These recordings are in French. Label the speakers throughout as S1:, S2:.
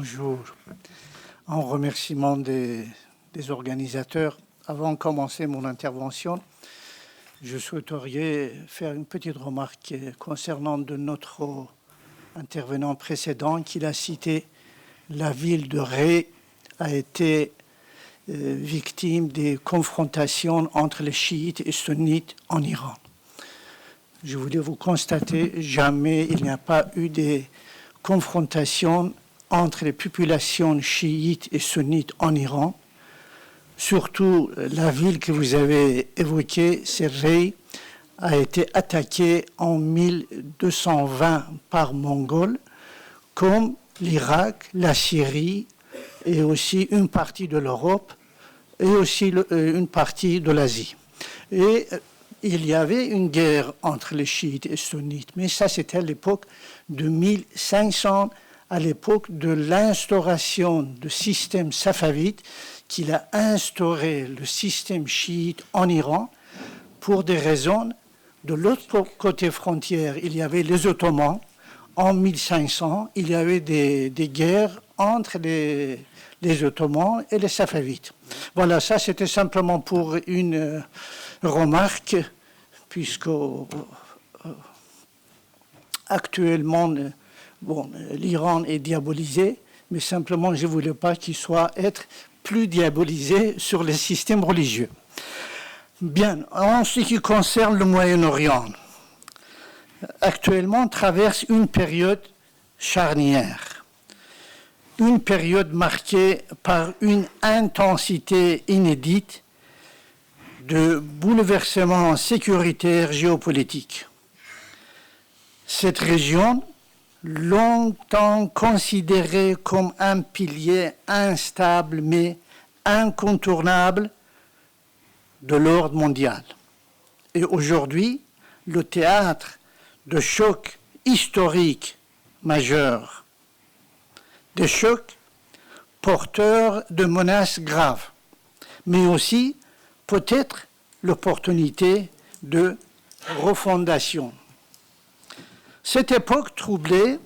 S1: bonjour. En remerciement des organisateurs, avant de commencer mon intervention, je souhaiterais faire une petite remarque concernant de notre intervenant précédent qu'il a cité la ville de Rey a été victime des confrontations entre les chiites et sunnites en Iran. Je voulais vous constater, jamais il n'y a pas eu des confrontations entre les populations chiites et sunnites en Iran. Surtout la ville que vous avez évoquée, c'est Rey, a été attaquée en 1220 par Mongols, comme l'Irak, la Syrie et aussi une partie de l'Europe et aussi une partie de l'Asie. Et il y avait une guerre entre les chiites et sunnites, mais ça c'était à l'époque de 1500, à l'époque de l'instauration du système safavide, qu'il a instauré le système chiite en Iran pour des raisons. De l'autre côté frontière, il y avait les Ottomans. En 1500, il y avait des guerres entre les Ottomans et les Safavides. Voilà, ça c'était simplement pour une remarque, puisque actuellement, l'Iran est diabolisé, mais simplement je ne voulais pas qu'il soit être plus diabolisé sur les systèmes religieux. Bien, en ce qui concerne le Moyen-Orient, actuellement traverse une période charnière, une période marquée par une intensité inédite de bouleversements sécuritaires géopolitiques. Cette région, longtemps considérée comme un pilier instable mais incontournable de l'ordre mondial, est aujourd'hui le théâtre de chocs historiques majeurs, des chocs porteurs de menaces graves, mais aussi peut-être l'opportunité de refondation. Cette époque troublée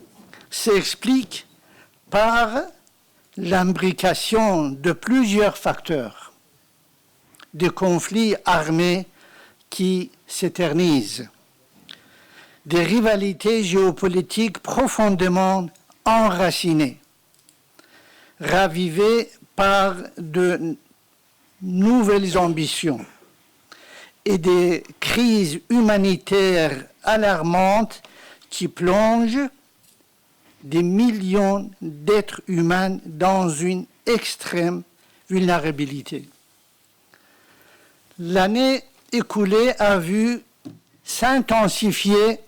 S1: s'explique par l'imbrication de plusieurs facteurs, des conflits armés qui s'éternisent, des rivalités géopolitiques profondément enracinées, ravivées par de nouvelles ambitions et des crises humanitaires alarmantes qui plongent des millions d'êtres humains dans une extrême vulnérabilité. L'année écoulée a vu s'intensifier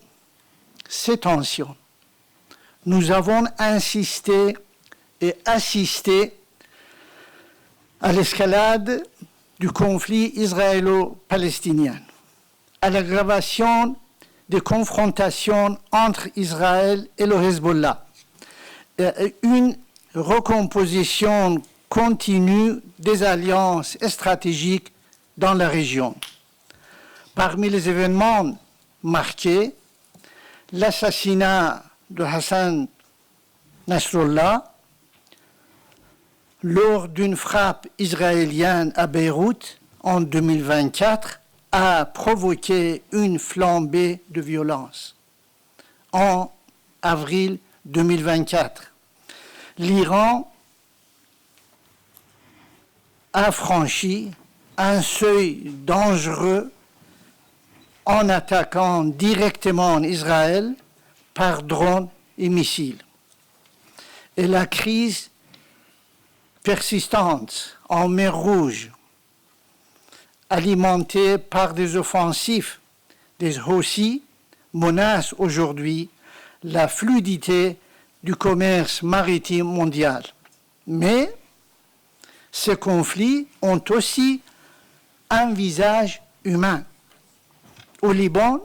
S1: ces tensions. Nous avons insisté et assisté à l'escalade du conflit israélo-palestinien, à l'aggravation des confrontations entre Israël et le Hezbollah, une recomposition continue des alliances stratégiques dans la région. Parmi les événements marqués, l'assassinat de Hassan Nasrallah lors d'une frappe israélienne à Beyrouth en 2024 a provoqué une flambée de violence. En avril 2024, l'Iran a franchi un seuil dangereux en attaquant directement Israël par drones et missiles. Et la crise persistante en mer Rouge, alimentée par des offensifs des Houthis, menace aujourd'hui la fluidité du commerce maritime mondial. Mais ces conflits ont aussi un visage humain. Au Liban,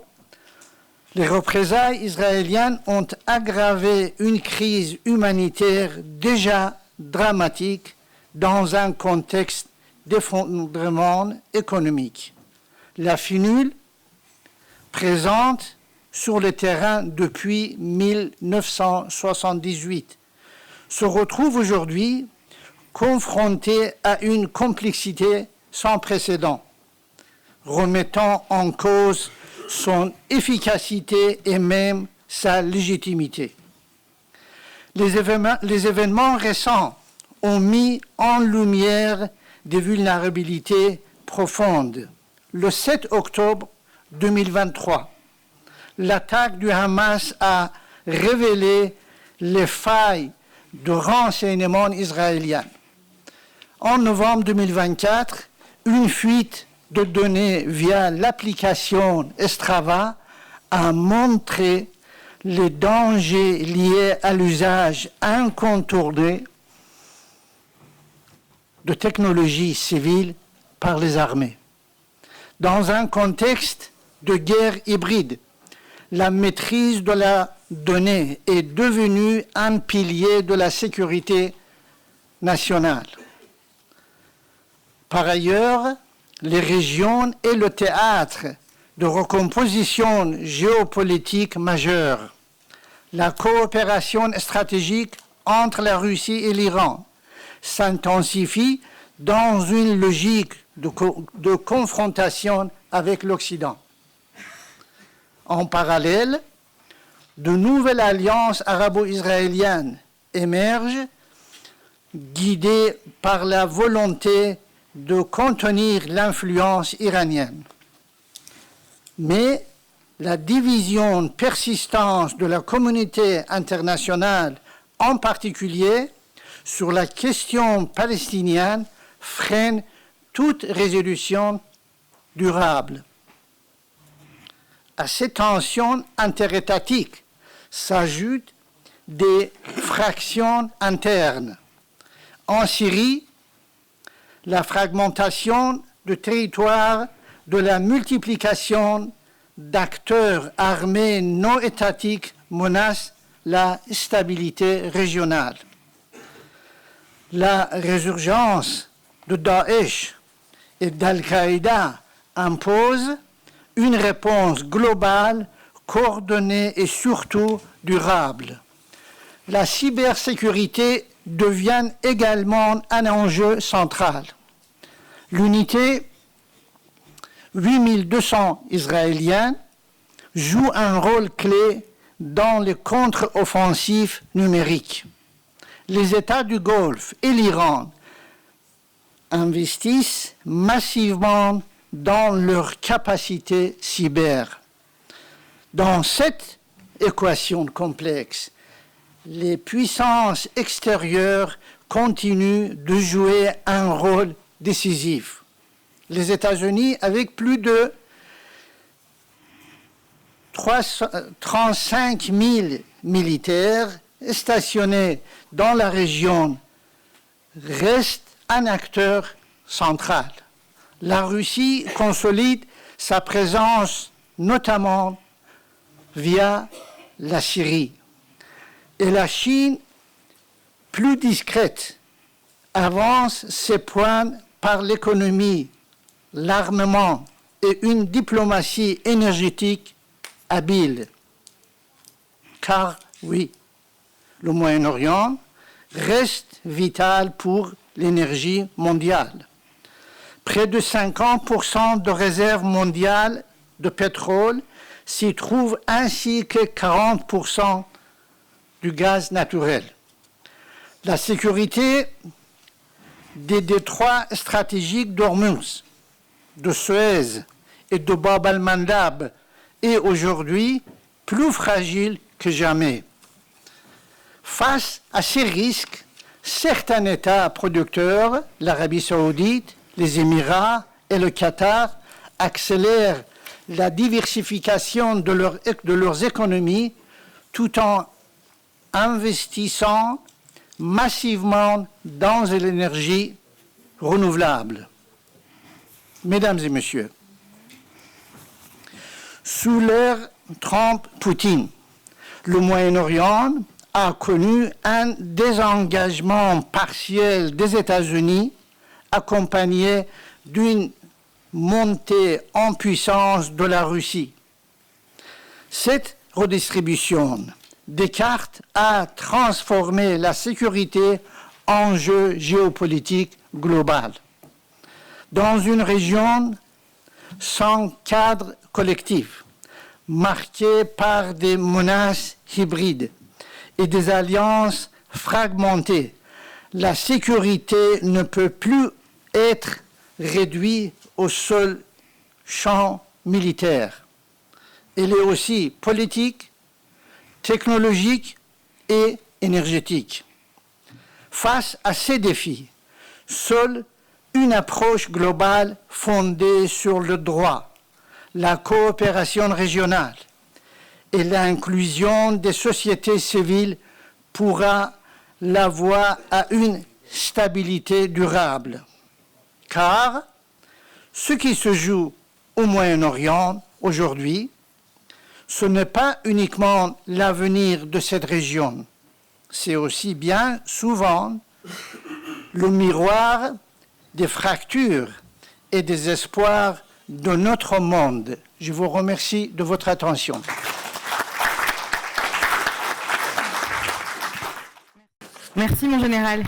S1: les représailles israéliennes ont aggravé une crise humanitaire déjà dramatique dans un contexte d'effondrement économique. La FNUL, présente sur le terrain depuis 1978, se retrouve aujourd'hui confronté à une complexité sans précédent, remettant en cause son efficacité et même sa légitimité. Les événements récents ont mis en lumière des vulnérabilités profondes. Le 7 octobre 2023, l'attaque du Hamas a révélé les failles de renseignement israélien. En novembre 2024, une fuite de données via l'application Strava a montré les dangers liés à l'usage incontourné de technologies civiles par les armées. Dans un contexte de guerre hybride, la maîtrise de la donnée est devenue un pilier de la sécurité nationale. Par ailleurs, les régions et le théâtre de recomposition géopolitique majeure. La coopération stratégique entre la Russie et l'Iran s'intensifie dans une logique de confrontation avec l'Occident. En parallèle, de nouvelles alliances arabo-israéliennes émergent, guidées par la volonté de contenir l'influence iranienne. Mais la division persistante de la communauté internationale, en particulier sur la question palestinienne, freine toute résolution durable. À ces tensions interétatiques s'ajoutent des fractions internes. En Syrie, la fragmentation du territoire, de la multiplication d'acteurs armés non étatiques menace la stabilité régionale. La résurgence de Daesh et d'Al-Qaïda impose une réponse globale, coordonnée et surtout durable. La cybersécurité devient également un enjeu central. L'unité 8200 israélienne joue un rôle clé dans les contre-offensives numériques. Les États du Golfe et l'Iran investissent massivement dans leur capacité cyber. Dans cette équation complexe, les puissances extérieures continuent de jouer un rôle décisif. Les États-Unis, avec plus de 35 000 militaires stationnés dans la région, restent un acteur central. La Russie consolide sa présence notamment via la Syrie. Et la Chine, plus discrète, avance ses points par l'économie, l'armement et une diplomatie énergétique habile. Car oui, le Moyen-Orient reste vital pour l'énergie mondiale. Près de 50% de réserves mondiales de pétrole s'y trouvent, ainsi que 40% du gaz naturel. La sécurité des détroits stratégiques d'Ormuz, de Suez et de Bab el-Mandab est aujourd'hui plus fragile que jamais. Face à ces risques, certains États producteurs, l'Arabie saoudite, les Émirats et le Qatar, accélèrent la diversification de leurs économies tout en investissant massivement dans l'énergie renouvelable. Mesdames et messieurs, sous l'ère Trump-Poutine, le Moyen-Orient a connu un désengagement partiel des États-Unis, accompagné d'une montée en puissance de la Russie. Cette redistribution Descartes a transformé la sécurité en jeu géopolitique global. Dans une région sans cadre collectif, marquée par des menaces hybrides et des alliances fragmentées, la sécurité ne peut plus être réduite au seul champ militaire. Elle est aussi politique, technologique et énergétique. Face à ces défis, seule une approche globale fondée sur le droit, la coopération régionale et l'inclusion des sociétés civiles pourra la voie à une stabilité durable. Car ce qui se joue au Moyen-Orient aujourd'hui, ce n'est pas uniquement l'avenir de cette région, c'est aussi bien souvent le miroir des fractures et des espoirs de notre monde. Je vous remercie de votre attention.
S2: Merci, mon général.